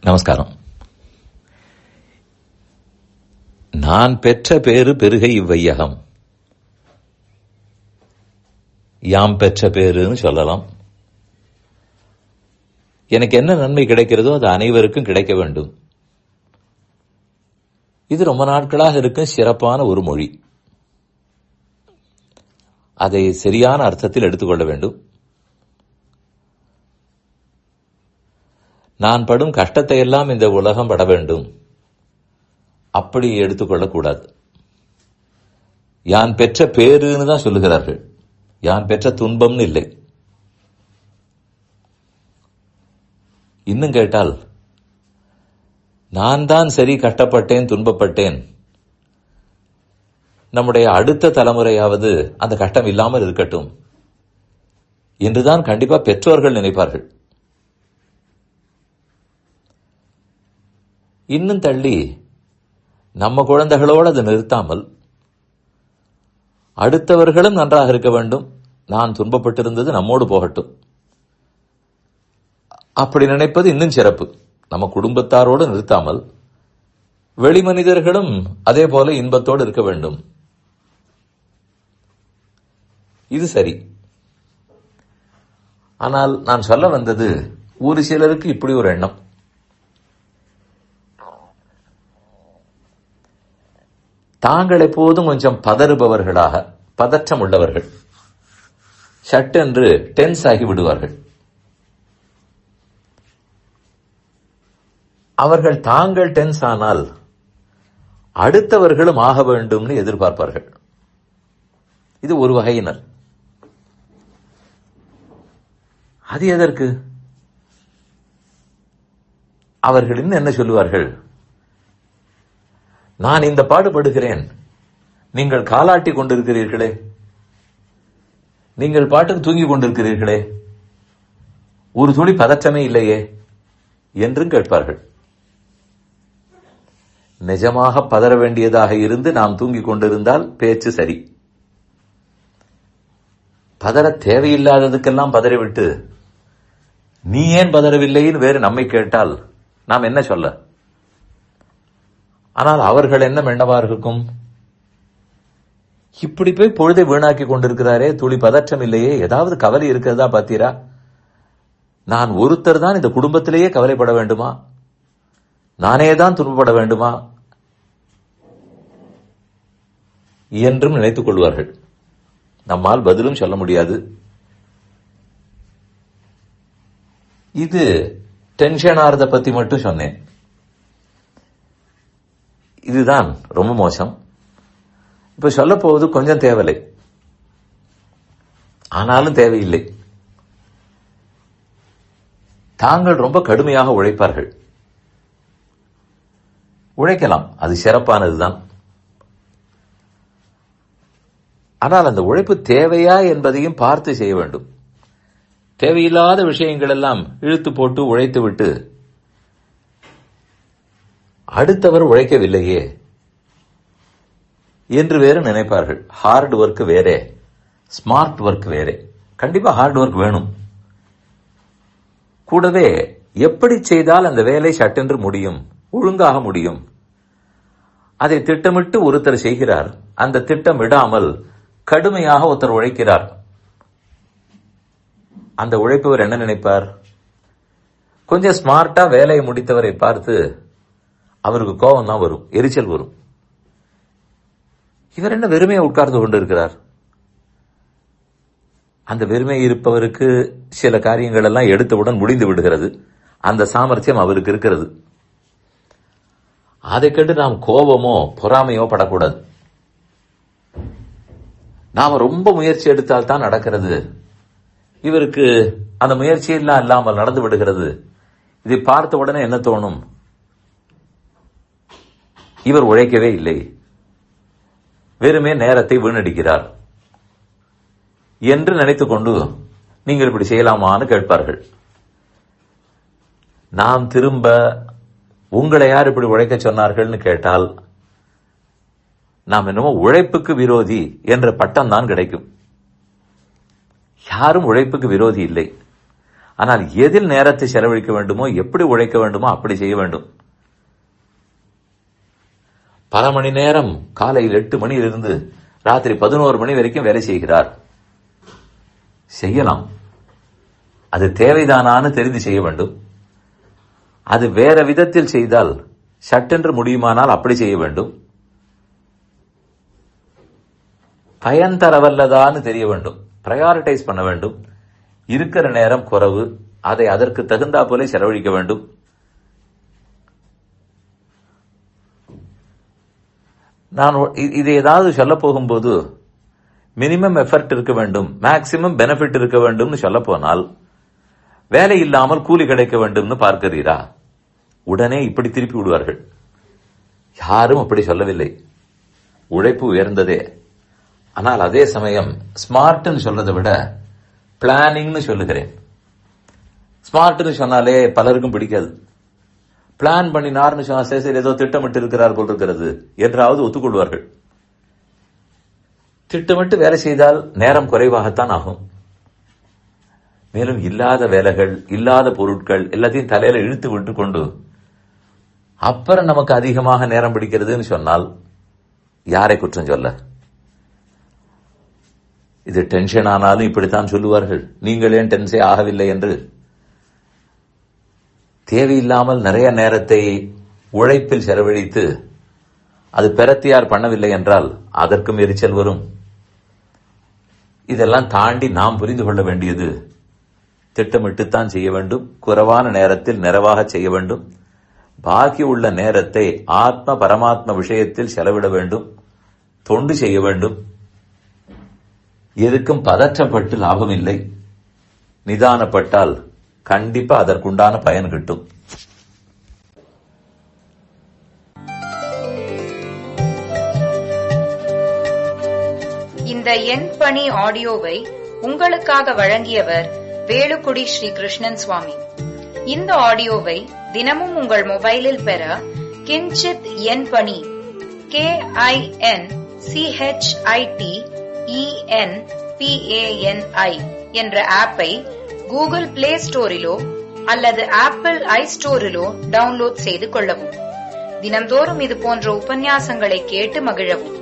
நமஸ்காரம். நான் பெற்ற பேறு பெருகை இவ்வையகம். யாம் பெற்ற பேருன்னு சொல்லலாம். எனக்கு என்ன நன்மை கிடைக்கிறதோ அது அனைவருக்கும் கிடைக்க வேண்டும். இது ரொம்ப நாட்களாக இருக்கும் சிறப்பான ஒரு மொழி. அதை சரியான அர்த்தத்தில் எடுத்துக்கொள்ள வேண்டும். நான் படும் கஷ்டத்தை எல்லாம் இந்த உலகம் பட வேண்டும், அப்படி எடுத்துக்கொள்ளக்கூடாது. யான் பெற்ற பேருன்னு தான் சொல்லுகிறார்கள், யான் பெற்ற துன்பம்னு இல்லை. இன்னும் கேட்டால், நான் தான் சரி கஷ்டப்பட்டேன், துன்பப்பட்டேன், நம்முடைய அடுத்த தலைமுறையாவது அந்த கஷ்டம் இல்லாமல் இருக்கட்டும் என்றுதான் கண்டிப்பா பெற்றோர்கள் நினைப்பார்கள். இன்னும் தள்ளி நம்ம குழந்தைகளோடு அதை நிறுத்தாமல் அடுத்தவர்களும் நன்றாக இருக்க வேண்டும், நான் துன்பப்பட்டிருந்தது நம்மோடு போகட்டும், அப்படி நினைப்பது இன்னும் சிறப்பு. நம்ம குடும்பத்தாரோடு நிறுத்தாமல் வெளி மனிதர்களும் அதே போல இன்பத்தோடு இருக்க வேண்டும். இது சரி. ஆனால் நான் சொல்ல வந்தது, ஒரு சிலருக்கு இப்படி ஒரு எண்ணம். தாங்கள் எப்போதும் கொஞ்சம் பதறுபவர்களாக, பதற்றம் உள்ளவர்கள், சட்டென்று டென்ஸ் ஆகி விடுவார்கள். அவர்கள் தாங்கள் டென்ஸ் ஆனால் அடுத்தவர்களும் ஆக வேண்டும்னு எதிர்பார்ப்பார்கள். இது ஒரு வகையினர். அது எதற்கு? அவர்கள் என்ன சொல்லுவார்கள், நான் இந்த பாடுபடுகிறேன், நீங்கள் காலாட்டி கொண்டிருக்கிறீர்களே, நீங்கள் பாட்டுக்கு தூங்கி கொண்டிருக்கிறீர்களே, ஒரு துளி பதற்றமே இல்லையே என்றும் கேட்பார்கள். நிஜமாக பதற வேண்டியதாக இருந்து நாம் தூங்கிக் கொண்டிருந்தால் பேச்சு சரி. பதற தேவையில்லாததுக்கெல்லாம் பதறிவிட்டு நீ ஏன் பதறவில்லைன்னு வேறு நம்மை கேட்டால் நாம் என்ன சொல்ல? ஆனால் அவர்கள் என்ன எண்ணவாக இருக்கும், இப்படி போய் பொழுதை வீணாக்கி கொண்டிருக்கிறாரே, துளி பதற்றம் இல்லையே, ஏதாவது கவலை இருக்கிறதா பாத்தீரா? நான் ஒருத்தர் தான் இந்த குடும்பத்திலேயே கவலைப்பட வேண்டுமா? நானே தான் துன்பப்பட வேண்டுமா என்றும் நினைத்துக் கொள்வார்கள். நம்மால் பதிலும் சொல்ல முடியாது. இது டென்ஷன் ஆறத பத்தி மட்டும் சொன்னேன். இதுதான் ரொம்ப மோசம். இப்ப சொல்ல போவது கொஞ்சம் தேவையில்லை, ஆனாலும் தேவையில்லை. தாங்கள் ரொம்ப கடுமையாக உழைப்பார்கள். உழைக்கலாம், அது சிறப்பானதுதான். ஆனால் அந்த உழைப்பு தேவையா என்பதையும் பார்த்து செய்ய வேண்டும். தேவையில்லாத விஷயங்கள் எல்லாம் இழுத்து போட்டு உழைத்து விட்டு அடுத்தவர் உழைக்கவில்லையே என்று வேறு நினைப்பார்கள். ஹார்ட் ஒர்க் வேறே, ஸ்மார்ட் ஒர்க் வேறே. கண்டிப்பா ஹார்ட் ஒர்க் வேணும். கூடவே எப்படி செய்தால் அந்த வேலை சட்டென்று முடியும், ஒழுங்காக முடியும், அதை திட்டமிட்டு ஒருத்தர் செய்கிறார். அந்த திட்டம் விடாமல் கடுமையாக ஒருத்தர் உழைக்கிறார். அந்த உழைப்பவர் என்ன நினைப்பார்? கொஞ்சம் ஸ்மார்ட்டா வேலையை முடித்தவரை பார்த்து அவருக்கு கோபம் தான் வரும், எரிச்சல் வரும். இவர் என்ன வெறுமையை உட்கார்ந்து கொண்டிருக்கிறார்? அந்த வெறுமை இருப்பவருக்கு சில காரியங்கள் எல்லாம் எடுத்தவுடன் முடிந்து விடுகிறது. அந்த சாமர்த்தியம் அவருக்கு இருக்கிறது. அதை கண்டு நாம் கோபமோ பொறாமையோ படக்கூடாது. நாம ரொம்ப முயற்சி எடுத்தால் தான் நடக்கிறது, இவருக்கு அந்த முயற்சியெல்லாம் இல்லாமல் நடந்து விடுகிறது. இதை பார்த்த உடனே என்ன தோணும்? இவர் உழைக்கவே இல்லை, வெறுமே நேரத்தை வீணடிக்கிறார் என்று நினைத்துக் கொண்டு நீங்கள் இப்படி செய்யலாமான்னு கேட்பார்கள். நாம் திரும்ப உங்களை யார் இப்படி உழைக்க சொன்னார்கள்னு கேட்டால் நாம் என்னமோ உழைப்புக்கு விரோதி என்ற பட்டம் தான் கிடைக்கும். யாரும் உழைப்புக்கு விரோதி இல்லை. ஆனால் எதில் நேரத்தை செலவழிக்க வேண்டுமோ, எப்படி உழைக்க வேண்டுமோ அப்படி செய்ய வேண்டும். பல மணி நேரம் காலையில் 8 மணியிலிருந்து ராத்திரி 11 மணி வரைக்கும் வேலை செய்கிறார். செய்யலாம். அது தேவைதானான்னு தெரிந்து செய்ய வேண்டும். அது வேற விதத்தில் செய்தால் சட்டென்று முடியுமானால் அப்படி செய்ய வேண்டும். பயன் தரவல்லதான்னு தெரிய வேண்டும். பிரையாரிட்டைஸ் பண்ண வேண்டும். இருக்கிற நேரம் குறைவு, அதை அதற்கு தகுந்தா போல செலவழிக்க வேண்டும். நான் இது ஏதாவது சொல்ல போகும்போது மினிமம் எஃபர்ட் இருக்க வேண்டும், மேக்சிமம் பெனிஃபிட் இருக்க வேண்டும் சொல்ல போனால் வேலை இல்லாமல் கூலி கிடைக்க வேண்டும் பார்க்கிறீரா, உடனே இப்படி திருப்பி விடுவார்கள். யாரும் அப்படி சொல்லவில்லை. உழைப்பு உயர்ந்ததே. ஆனால் அதே சமயம் ஸ்மார்ட்னு சொல்றதை விட பிளானிங்னு சொல்லுகிறேன். ஸ்மார்ட்னு சொன்னாலே பலருக்கும் பிடிக்காது. பிளான் பண்ணினார்னு சொன்னா சரி ஏதோ திட்டமிட்டு இருக்கிறார் போல் இருக்கிறது என்றாவது ஒத்துக்கொள்வார்கள். திட்டமிட்டு வேலை செய்தால் நேரம் குறைவாகத்தான் ஆகும். மேலும் இல்லாத வேலைகள், இல்லாத பொருட்கள் எல்லாத்தையும் தலையில இழுத்து விட்டு கொண்டு அப்புறம் நமக்கு அதிகமாக நேரம் பிடிக்கிறதுன்னு சொன்னால் யாரை குற்றம் சொல்ல? இது டென்ஷன் ஆனாலும் இப்படித்தான் சொல்லுவார்கள், நீங்கள் ஏன் டென்ஷே ஆகவில்லை என்று. தேவையில்லாமல் நிறைய நேரத்தை உழைப்பில் செலவழித்து அது பிரத்தியார் பண்ணவில்லை என்றால் அதற்கும் எரிச்சல் வரும். இதெல்லாம் தாண்டி நாம் புரிந்து கொள்ள வேண்டியது, திட்டமிட்டுத்தான் செய்ய வேண்டும், குறைவான நேரத்தில் நிறைவாக செய்ய வேண்டும், பாக்கி உள்ள நேரத்தை ஆத்ம பரமாத்ம விஷயத்தில் செலவிட வேண்டும், தொண்டு செய்ய வேண்டும். எதுக்கும் பதற்றப்பட்டு லாபம் இல்லை. நிதானப்பட்டால் கண்டிப்பா அதற்குண்டான பயன் கிட்டும். இந்த என் பணி ஆடியோவை உங்களுக்காக வழங்கியவர் வேலுக்குடி ஸ்ரீ கிருஷ்ணன் சுவாமி. இந்த ஆடியோவை தினமும் உங்கள் மொபைலில் பெற கிஞ்சித் என் பணி KINCHITENPANI என்ற ஆப்பை கூகுள் பிளே ஸ்டோரிலோ அல்லது ஆப்பிள் ஐ ஸ்டோரிலோ டவுன்லோட் செய்து கொள்ளவும். தினம்தோறும் இது போன்ற உபன்யாசங்களை கேட்டு மகிழவும்.